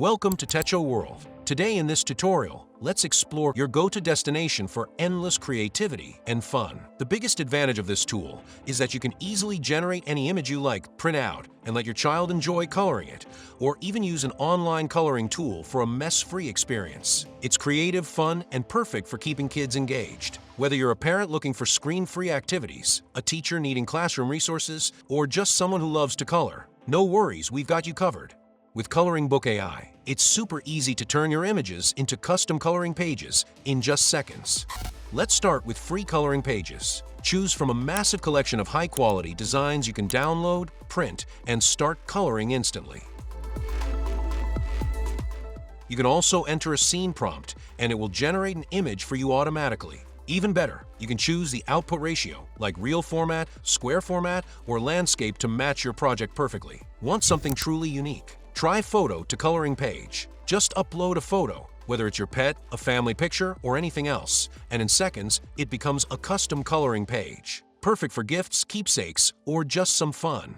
Welcome to Techo World. Today in this tutorial, let's explore your go-to destination for endless creativity and fun. The biggest advantage of this tool is that you can easily generate any image you like, print out, and let your child enjoy coloring it, or even use an online coloring tool for a mess-free experience. It's creative, fun, and perfect for keeping kids engaged. Whether you're a parent looking for screen-free activities, a teacher needing classroom resources, or just someone who loves to color, no worries, we've got you covered. With ColoringBook.ai, it's super easy to turn your images into custom coloring pages in just seconds. Let's start with free coloring pages. Choose from a massive collection of high-quality designs you can download, print, and start coloring instantly. You can also enter a scene prompt, and it will generate an image for you automatically. Even better, you can choose the output ratio, like real format, square format, or landscape to match your project perfectly. Want something truly unique? Try Photo to Coloring Page. Just upload a photo, whether it's your pet, a family picture, or anything else, and in seconds, it becomes a custom coloring page. Perfect for gifts, keepsakes, or just some fun.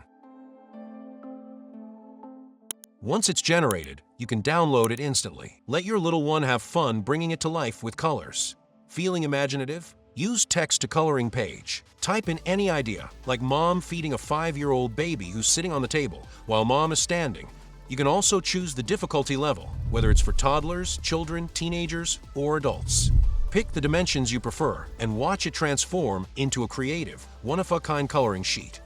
Once it's generated, you can download it instantly. Let your little one have fun bringing it to life with colors. Feeling imaginative? Use Text to Coloring Page. Type in any idea, like mom feeding a 5-year-old baby who's sitting on the table while mom is standing. You can also choose the difficulty level, whether it's for toddlers, children, teenagers, or adults. Pick the dimensions you prefer and watch it transform into a creative, one-of-a-kind coloring sheet.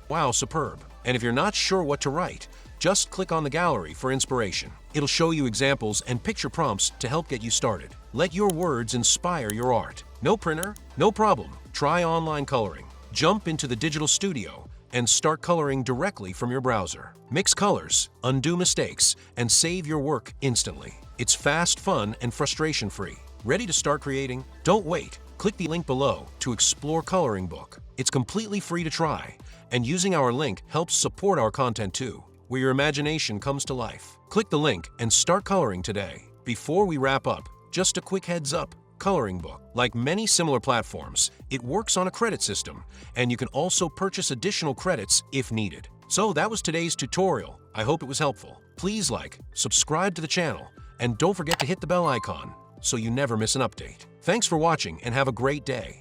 Wow, superb! And if you're not sure what to write, just click on the gallery for inspiration. It'll show you examples and picture prompts to help get you started. Let your words inspire your art. No printer? No problem. Try online coloring. Jump into the digital studio and start coloring directly from your browser. Mix colors, undo mistakes, and save your work instantly. It's fast, fun, and frustration-free. Ready to start creating? Don't wait. Click the link below to explore Coloring Book. It's completely free to try, and using our link helps support our content too, where your imagination comes to life. Click the link and start coloring today. Before we wrap up, just a quick heads up. Coloring Book. Like many similar platforms, it works on a credit system, and you can also purchase additional credits if needed. So that was today's tutorial. I hope it was helpful. Please like, subscribe to the channel, and don't forget to hit the bell icon so you never miss an update. Thanks for watching and have a great day.